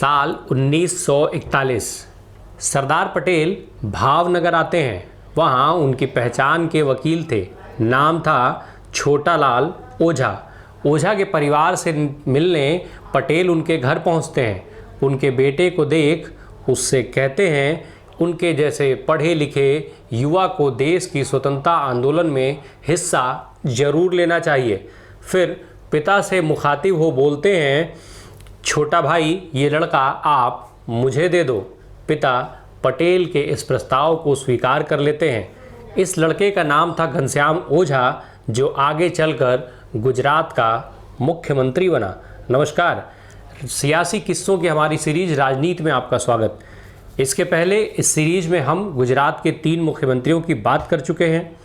साल 1941 सरदार पटेल भावनगर आते हैं। वहाँ उनकी पहचान के वकील थे। नाम था छोटा लाल ओझा। ओझा के परिवार से मिलने पटेल उनके घर पहुँचते हैं। उनके बेटे को देख उससे कहते हैं उनके जैसे पढ़े लिखे युवा को देश की स्वतंत्रता आंदोलन में हिस्सा जरूर लेना चाहिए। फिर पिता से मुखातिब हो बोलते हैं, छोटा भाई ये लड़का आप मुझे दे दो। पिता पटेल के इस प्रस्ताव को स्वीकार कर लेते हैं। इस लड़के का नाम था घनश्याम ओझा, जो आगे चलकर गुजरात का मुख्यमंत्री बना। नमस्कार, सियासी किस्सों की हमारी सीरीज राजनीति में आपका स्वागत। इसके पहले इस सीरीज में हम गुजरात के 3 मुख्यमंत्रियों की बात कर चुके हैं।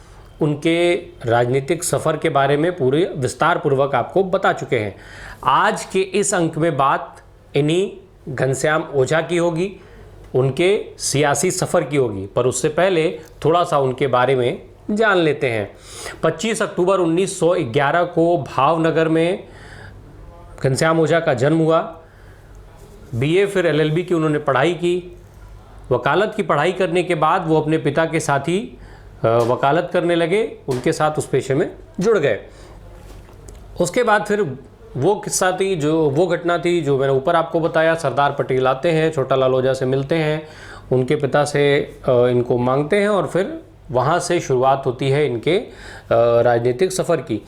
उनके राजनीतिक सफ़र के बारे में पूरे विस्तार पूर्वक आपको बता चुके हैं। आज के इस अंक में बात इन्हीं घनश्याम ओझा की होगी, उनके सियासी सफ़र की होगी। पर उससे पहले थोड़ा सा उनके बारे में जान लेते हैं। 25 अक्टूबर 1911 को भावनगर में घनश्याम ओझा का जन्म हुआ। बीए फिर एलएलबी की उन्होंने पढ़ाई की। वकालत की पढ़ाई करने के बाद वो अपने पिता के साथ ही वकालत करने लगे, उनके साथ उस पेशे में जुड़ गए। उसके बाद फिर वो किस्सा थी, वो घटना थी जो मैंने ऊपर आपको बताया। सरदार पटेल आते हैं, छोटा लाल ओझा से मिलते हैं, उनके पिता से इनको मांगते हैं और फिर वहाँ से शुरुआत होती है इनके राजनीतिक सफ़र की।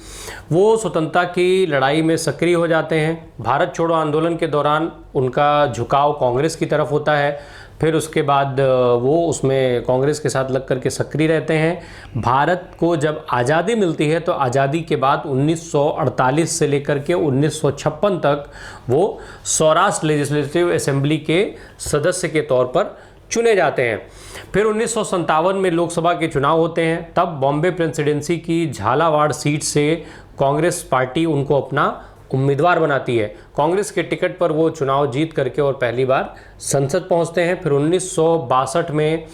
वो स्वतंत्रता की लड़ाई में सक्रिय हो जाते हैं। भारत छोड़ो आंदोलन के दौरान उनका झुकाव कांग्रेस की तरफ होता है। फिर उसके बाद वो उसमें कांग्रेस के साथ लग करके सक्रिय रहते हैं। भारत को जब आज़ादी मिलती है तो आज़ादी के बाद 1948 से लेकर के 1956 तक वो सौराष्ट्र लेजिस्लेटिव असेंबली के सदस्य के तौर पर चुने जाते हैं। फिर 1957 में लोकसभा के चुनाव होते हैं। तब बॉम्बे प्रेसिडेंसी की झालावाड़ सीट से कांग्रेस पार्टी उनको अपना उम्मीदवार बनाती है। कांग्रेस के टिकट पर वो चुनाव जीत करके और पहली बार संसद पहुंचते हैं। फिर 1962 में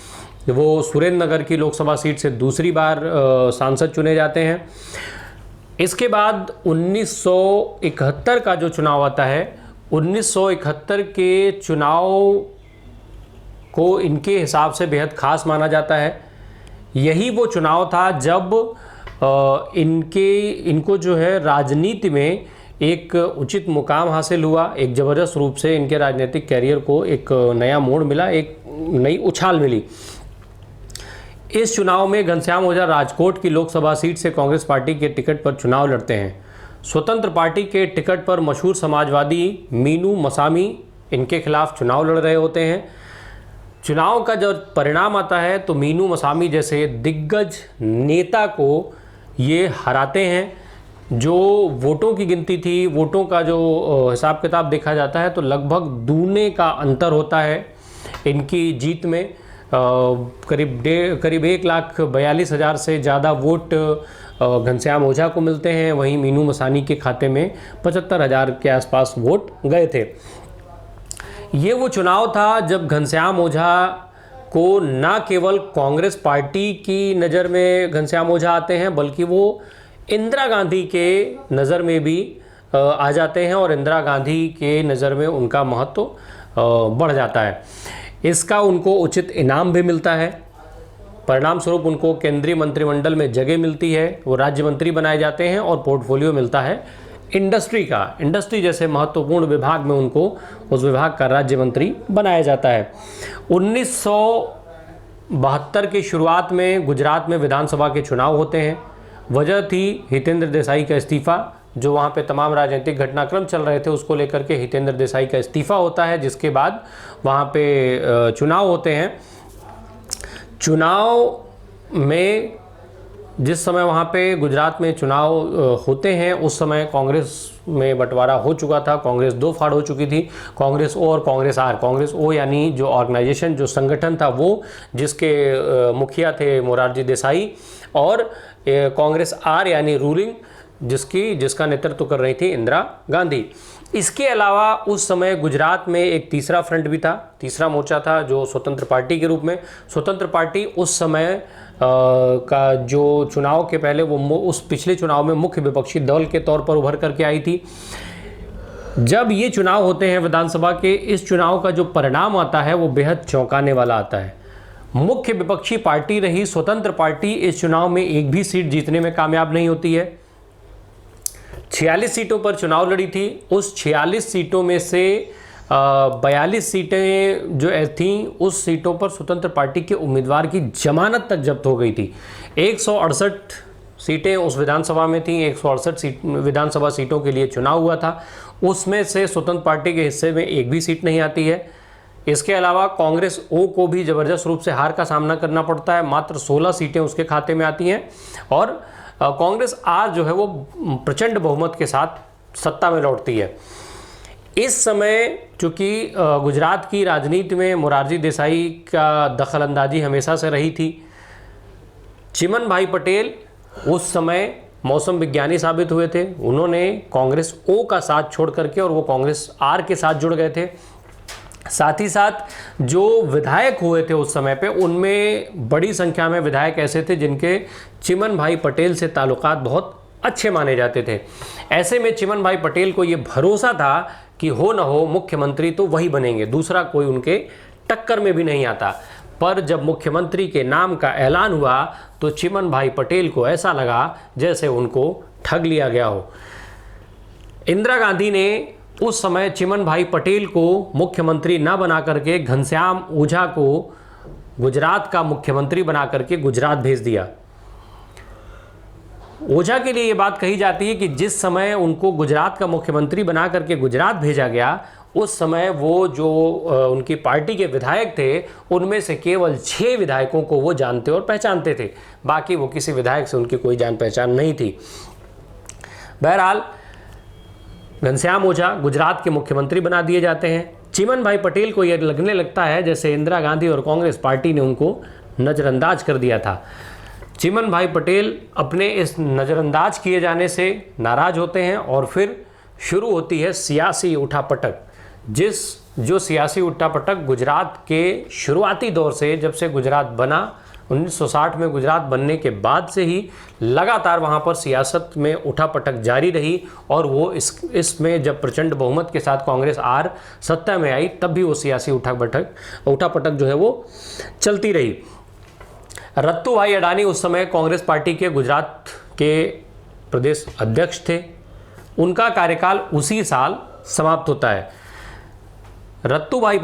वो सुरेंद्र नगर की लोकसभा सीट से दूसरी बार सांसद चुने जाते हैं। इसके बाद 1971 का जो चुनाव आता है, 1971 के चुनाव को इनके हिसाब से बेहद खास माना जाता है। यही वो चुनाव था जब इनको जो है राजनीति में एक उचित मुकाम हासिल हुआ। एक ज़बरदस्त रूप से इनके राजनीतिक कैरियर को एक नया मोड़ मिला, एक नई उछाल मिली। इस चुनाव में घनश्याम ओझा राजकोट की लोकसभा सीट से कांग्रेस पार्टी के टिकट पर चुनाव लड़ते हैं। स्वतंत्र पार्टी के टिकट पर मशहूर समाजवादी मीनू मसामी इनके खिलाफ चुनाव लड़ रहे होते हैं। चुनाव का जब परिणाम आता है तो मीनू मसामी जैसे दिग्गज नेता को ये हराते हैं। जो वोटों की गिनती थी, वोटों का जो हिसाब किताब देखा जाता है तो लगभग दूने का अंतर होता है इनकी जीत में। करीब 1,42,000 से ज़्यादा वोट घनश्याम ओझा को मिलते हैं। वहीं मीनू मसानी के खाते में 75,000 के आसपास वोट गए थे। ये वो चुनाव था जब घनश्याम ओझा को न केवल कांग्रेस पार्टी की नज़र में घनश्याम ओझा आते हैं, बल्कि वो इंदिरा गांधी के नज़र में भी आ जाते हैं और इंदिरा गांधी के नज़र में उनका महत्व बढ़ जाता है। इसका उनको उचित इनाम भी मिलता है। परिणाम स्वरूप उनको केंद्रीय मंत्रिमंडल में जगह मिलती है, वो राज्य मंत्री बनाए जाते हैं और पोर्टफोलियो मिलता है इंडस्ट्री जैसे महत्वपूर्ण विभाग में उनको उस विभाग का राज्य मंत्री बनाया जाता है। 1972 की शुरुआत में गुजरात में विधानसभा के चुनाव होते हैं। वजह थी हितेंद्र देसाई का इस्तीफ़ा। जो वहाँ पे तमाम राजनीतिक घटनाक्रम चल रहे थे उसको लेकर के हितेंद्र देसाई का इस्तीफ़ा होता है, जिसके बाद वहाँ पे चुनाव होते हैं। चुनाव में जिस समय वहाँ पे गुजरात में चुनाव होते हैं उस समय कांग्रेस में बंटवारा हो चुका था। कांग्रेस 2 फाड़ हो चुकी थी, कांग्रेस ओ और कांग्रेस आर। कांग्रेस ओ यानी जो ऑर्गेनाइजेशन, जो संगठन था वो, जिसके मुखिया थे मोरारजी देसाई, और कांग्रेस आर यानी रूलिंग, जिसका नेतृत्व कर रही थी इंदिरा गांधी। इसके अलावा उस समय गुजरात में एक तीसरा फ्रंट भी था, तीसरा मोर्चा था जो स्वतंत्र पार्टी के रूप में। स्वतंत्र पार्टी उस समय का जो चुनाव के पहले वो उस पिछले चुनाव में मुख्य विपक्षी दल के तौर पर उभर करके आई थी। जब ये चुनाव होते हैं विधानसभा के, इस चुनाव का जो परिणाम आता है वो बेहद चौंकाने वाला आता है। मुख्य विपक्षी पार्टी रही स्वतंत्र पार्टी इस चुनाव में एक भी सीट जीतने में कामयाब नहीं होती है। 46 सीटों पर चुनाव लड़ी थी, उस 46 सीटों में से 42 सीटें जो थीं, उस सीटों पर स्वतंत्र पार्टी के उम्मीदवार की जमानत तक जब्त हो गई थी। 168 सीटें उस विधानसभा में थीं, 168 विधानसभा सीटों के लिए चुनाव हुआ था, उसमें से स्वतंत्र पार्टी के हिस्से में एक भी सीट नहीं आती है। इसके अलावा कांग्रेस ओ को भी ज़बरदस्त रूप से हार का सामना करना पड़ता है, मात्र 16 सीटें उसके खाते में आती हैं और कांग्रेस आर जो है वो प्रचंड बहुमत के साथ सत्ता में लौटती है। इस समय चूँकि गुजरात की राजनीति में मोरारजी देसाई का दखलंदाजी हमेशा से रही थी, चिमन भाई पटेल उस समय मौसम विज्ञानी साबित हुए थे। उन्होंने कांग्रेस ओ का साथ छोड़ करके और वो कांग्रेस आर के साथ जुड़ गए थे। साथ ही साथ जो विधायक हुए थे उस समय पे, उनमें बड़ी संख्या में विधायक ऐसे थे जिनके चिमन भाई पटेल से ताल्लुकात बहुत अच्छे माने जाते थे। ऐसे में चिमन भाई पटेल को ये भरोसा था कि हो न हो मुख्यमंत्री तो वही बनेंगे, दूसरा कोई उनके टक्कर में भी नहीं आता। पर जब मुख्यमंत्री के नाम का ऐलान हुआ तो चिमन भाई पटेल को ऐसा लगा जैसे उनको ठग लिया गया हो। इंदिरा गांधी ने उस समय चिमन भाई पटेल को मुख्यमंत्री न बना करके घनश्याम ओझा को गुजरात का मुख्यमंत्री बना करके गुजरात भेज दिया। ओझा के लिए ये बात कही जाती है कि जिस समय उनको गुजरात का मुख्यमंत्री बना करके गुजरात भेजा गया, उस समय वो जो उनकी पार्टी के विधायक थे उनमें से केवल 6 विधायकों को वो जानते और पहचानते थे, बाकी वो किसी विधायक से उनकी कोई जान पहचान नहीं थी। बहरहाल घनश्याम ओझा गुजरात के मुख्यमंत्री बना दिए जाते हैं। चिमन भाई पटेल को यह लगने लगता है जैसे इंदिरा गांधी और कांग्रेस पार्टी ने उनको नज़रअंदाज कर दिया था। चिमन भाई पटेल अपने इस नज़रअंदाज किए जाने से नाराज़ होते हैं और फिर शुरू होती है सियासी उठापटक। जो सियासी उठापटक गुजरात के शुरुआती दौर से, जब से गुजरात बना 1960 में, गुजरात बनने के बाद से ही लगातार वहाँ पर सियासत में उठापटक जारी रही और वो इसमें जब प्रचंड बहुमत के साथ कांग्रेस आर सत्ता में आई तब भी वो सियासी उठापटक जो है वो चलती रही। रत्तू भाई अडानी उस समय कांग्रेस पार्टी के गुजरात के प्रदेश अध्यक्ष थे। उनका कार्यकाल उसी साल समाप्त होता है। रत्तू भाई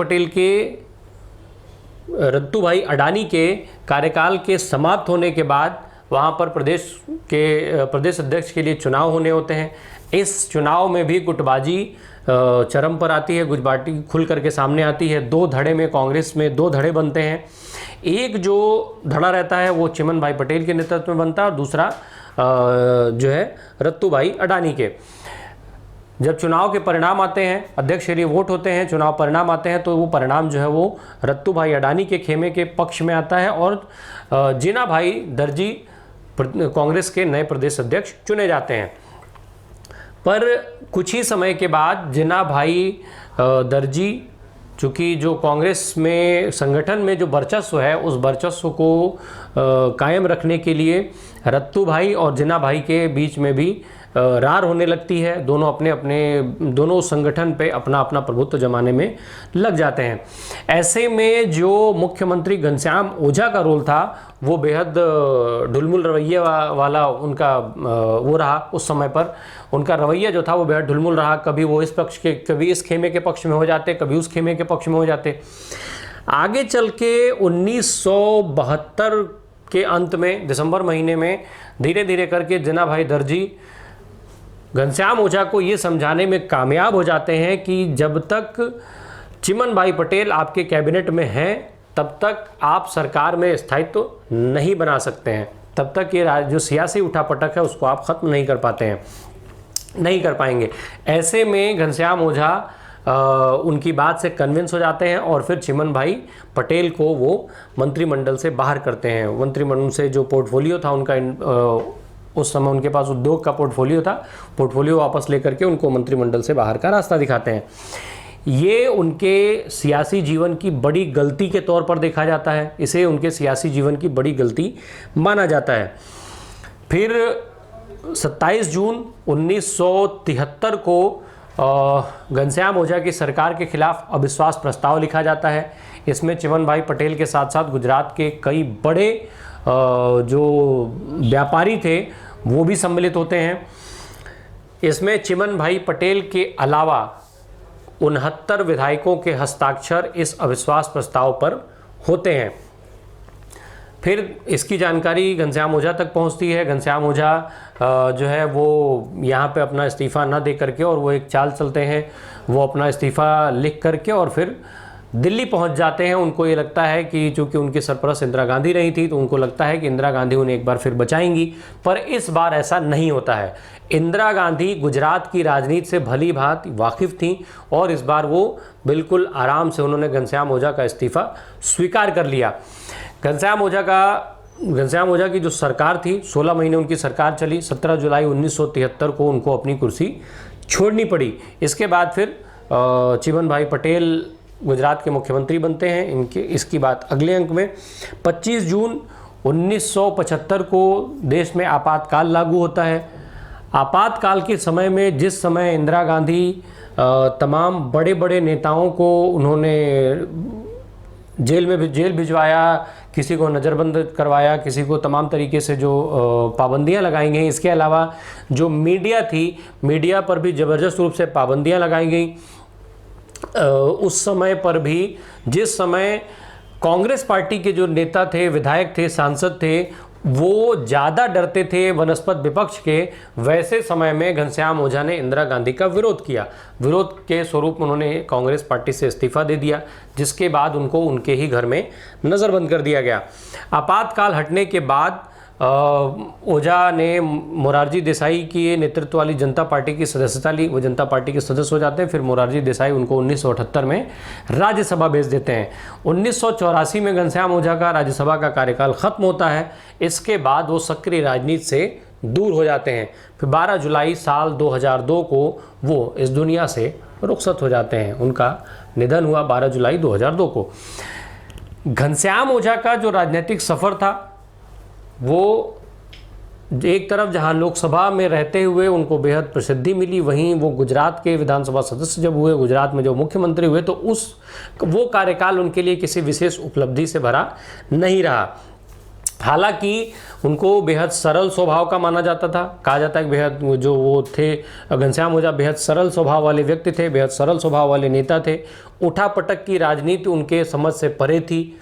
अडानी के कार्यकाल के समाप्त होने के बाद वहाँ पर प्रदेश अध्यक्ष के लिए चुनाव होने होते हैं। इस चुनाव में भी गुटबाजी चरम पर आती है, गुटबाजी खुल करके सामने आती है। 2 धड़े में कांग्रेस में 2 धड़े बनते हैं। एक जो धड़ा रहता है वो चिमन भाई पटेल के नेतृत्व में बनता है और दूसरा जो है रत्तू भाई अडानी के। जब चुनाव के परिणाम आते हैं, अध्यक्ष के लिए वोट होते हैं, चुनाव परिणाम आते हैं, तो वो परिणाम जो है वो रत्तू भाई अडानी के खेमे के पक्ष में आता है और जिना भाई दर्जी कांग्रेस के नए प्रदेश अध्यक्ष चुने जाते हैं। पर कुछ ही समय के बाद जिना भाई दर्जी, चूँकि जो कांग्रेस में संगठन में जो वर्चस्व है, उस वर्चस्व को कायम रखने के लिए रत्तू भाई और जिना भाई के बीच में भी रार होने लगती है। दोनों संगठन पे अपना अपना प्रभुत्व जमाने में लग जाते हैं। ऐसे में जो मुख्यमंत्री घनश्याम ओझा का रोल था वो बेहद ढुलमुल रवैये वाला उनका वो रहा। उस समय पर उनका रवैया जो था वो बेहद ढुलमुल रहा। कभी वो इस पक्ष के, कभी इस खेमे के पक्ष में हो जाते, कभी उस खेमे के पक्ष में हो जाते। आगे चल के 1972 के अंत में दिसंबर महीने में धीरे धीरे करके जिना भाई दर्जी घनश्याम ओझा को ये समझाने में कामयाब हो जाते हैं कि जब तक चिमन भाई पटेल आपके कैबिनेट में हैं तब तक आप सरकार में स्थायित्व नहीं बना सकते हैं, तब तक ये जो सियासी उठापटक है उसको आप ख़त्म नहीं कर पाएंगे। ऐसे में घनश्याम ओझा उनकी बात से कन्विंस हो जाते हैं और फिर चिमन भाई पटेल को वो मंत्रिमंडल से बाहर करते हैं। मंत्रिमंडल से जो पोर्टफोलियो था उनका, उस समय उनके पास उद्योग का पोर्टफोलियो वापस लेकर के उनको मंत्रिमंडल से बाहर का रास्ता दिखाते हैं। ये उनके सियासी जीवन की बड़ी गलती के तौर पर देखा जाता है, इसे उनके सियासी जीवन की बड़ी गलती माना जाता है। फिर 27 जून 1973 को घनश्याम ओझा की सरकार के खिलाफ अविश्वास प्रस्ताव लिखा जाता है। इसमें चिमन भाई पटेल के साथ साथ गुजरात के कई बड़े जो व्यापारी थे वो भी सम्मिलित होते हैं। इसमें चिमन भाई पटेल के अलावा 69 विधायकों के हस्ताक्षर इस अविश्वास प्रस्ताव पर होते हैं। फिर इसकी जानकारी घनश्याम ओझा तक पहुंचती है। घनश्याम ओझा जो है वो यहाँ पे अपना इस्तीफ़ा न दे करके और वो एक चाल चलते हैं, वो अपना इस्तीफ़ा लिख करके और फिर दिल्ली पहुंच जाते हैं। उनको ये लगता है कि चूँकि उनकी सरपरस्त इंदिरा गांधी रही थी तो उनको लगता है कि इंदिरा गांधी उन्हें एक बार फिर बचाएंगी, पर इस बार ऐसा नहीं होता है। इंदिरा गांधी गुजरात की राजनीति से भली भांति वाकिफ़ थी और इस बार वो बिल्कुल आराम से उन्होंने घनश्याम ओझा का इस्तीफ़ा स्वीकार कर लिया। घनश्याम ओझा की जो सरकार थी 16 महीने उनकी सरकार चली। 17 जुलाई 1973 को उनको अपनी कुर्सी छोड़नी पड़ी। इसके बाद फिर चिमन भाई पटेल गुजरात के मुख्यमंत्री बनते हैं। इसकी बात अगले अंक में। 25 जून 1975 को देश में आपातकाल लागू होता है। आपातकाल के समय में जिस समय इंदिरा गांधी तमाम बड़े बड़े नेताओं को उन्होंने जेल भिजवाया, किसी को नज़रबंद करवाया, किसी को तमाम तरीके से जो पाबंदियां लगाई गई। इसके अलावा जो मीडिया थी, मीडिया पर भी ज़बरदस्त रूप से पाबंदियां लगाई गई। उस समय पर भी जिस समय कांग्रेस पार्टी के जो नेता थे, विधायक थे, सांसद थे, वो ज़्यादा डरते थे वनस्पत विपक्ष के, वैसे समय में घनश्याम ओझा ने इंदिरा गांधी का विरोध किया। विरोध के स्वरूप उन्होंने कांग्रेस पार्टी से इस्तीफ़ा दे दिया, जिसके बाद उनको उनके ही घर में नज़रबंद कर दिया गया। आपातकाल हटने के बाद ओझा ने मोरारजी देसाई की नेतृत्व वाली जनता पार्टी की सदस्यता ली। वो जनता पार्टी के सदस्य हो जाते हैं। फिर मोरारजी देसाई उनको 1978 में राज्यसभा भेज देते हैं। 1984 में घनश्याम ओझा का राज्यसभा का कार्यकाल खत्म होता है। इसके बाद वो सक्रिय राजनीति से दूर हो जाते हैं। फिर 12 जुलाई साल 2002 को वो इस दुनिया से रुखसत हो जाते हैं। उनका निधन हुआ 12 जुलाई 2002 को। घनश्याम ओझा का जो राजनीतिक सफ़र था वो एक तरफ जहां लोकसभा में रहते हुए उनको बेहद प्रसिद्धि मिली, वहीं वो गुजरात के विधानसभा सदस्य जब हुए, गुजरात में जो मुख्यमंत्री हुए, तो वो कार्यकाल उनके लिए किसी विशेष उपलब्धि से भरा नहीं रहा। हालांकि उनको बेहद सरल स्वभाव का माना जाता था। कहा जाता है कि बेहद जो वो थे घनश्याम ओझा बेहद सरल स्वभाव वाले व्यक्ति थे, बेहद सरल स्वभाव वाले नेता थे। उठापटक की राजनीति उनके समझ से परे थी।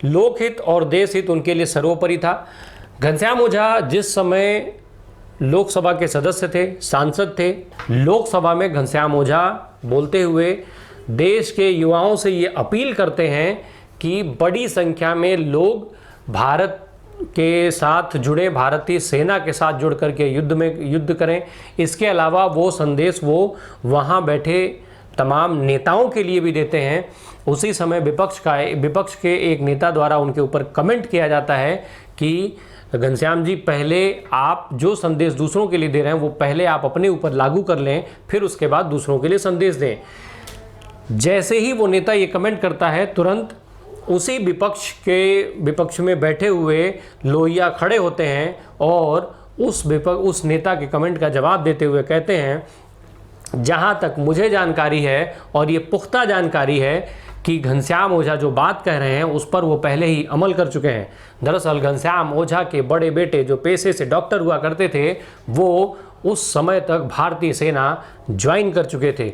लोकहित और देश हित उनके लिए सर्वोपरि था। घनश्याम ओझा जिस समय लोकसभा के सदस्य थे, सांसद थे, लोकसभा में घनश्याम ओझा बोलते हुए देश के युवाओं से ये अपील करते हैं कि बड़ी संख्या में लोग भारत के साथ जुड़े, भारतीय सेना के साथ जुड़ करके युद्ध करें। इसके अलावा वो संदेश वो वहाँ बैठे तमाम नेताओं के लिए भी देते हैं। उसी समय विपक्ष के एक नेता द्वारा उनके ऊपर कमेंट किया जाता है कि घनश्याम जी, पहले आप जो संदेश दूसरों के लिए दे रहे हैं वो पहले आप अपने ऊपर लागू कर लें, फिर उसके बाद दूसरों के लिए संदेश दें। जैसे ही वो नेता ये कमेंट करता है, तुरंत उसी विपक्ष में बैठे हुए लोहिया खड़े होते हैं और उस नेता के कमेंट का जवाब देते हुए कहते हैं, जहाँ तक मुझे जानकारी है और ये पुख्ता जानकारी है कि घनश्याम ओझा जो बात कह रहे हैं उस पर वो पहले ही अमल कर चुके हैं। दरअसल घनश्याम ओझा के बड़े बेटे जो पेशे से डॉक्टर हुआ करते थे, वो उस समय तक भारतीय सेना ज्वाइन कर चुके थे।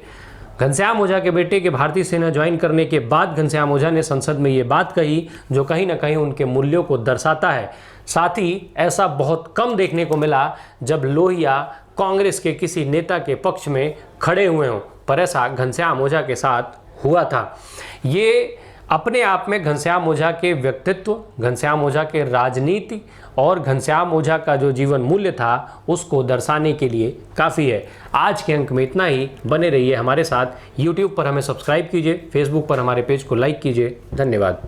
घनश्याम ओझा के बेटे के भारतीय सेना ज्वाइन करने के बाद घनश्याम ओझा ने संसद में ये बात कही, जो कहीं ना कहीं उनके मूल्यों को दर्शाता है। साथ ही ऐसा बहुत कम देखने को मिला जब लोहिया कांग्रेस के किसी नेता के पक्ष में खड़े हुए हों, पर ऐसा घनश्याम ओझा के साथ हुआ था। ये अपने आप में घनश्याम ओझा के व्यक्तित्व, घनश्याम ओझा के राजनीति और घनश्याम ओझा का जो जीवन मूल्य था उसको दर्शाने के लिए काफ़ी है। आज के अंक में इतना ही। बने रहिए हमारे साथ। YouTube पर हमें सब्सक्राइब कीजिए, Facebook पर हमारे पेज को लाइक कीजिए। धन्यवाद।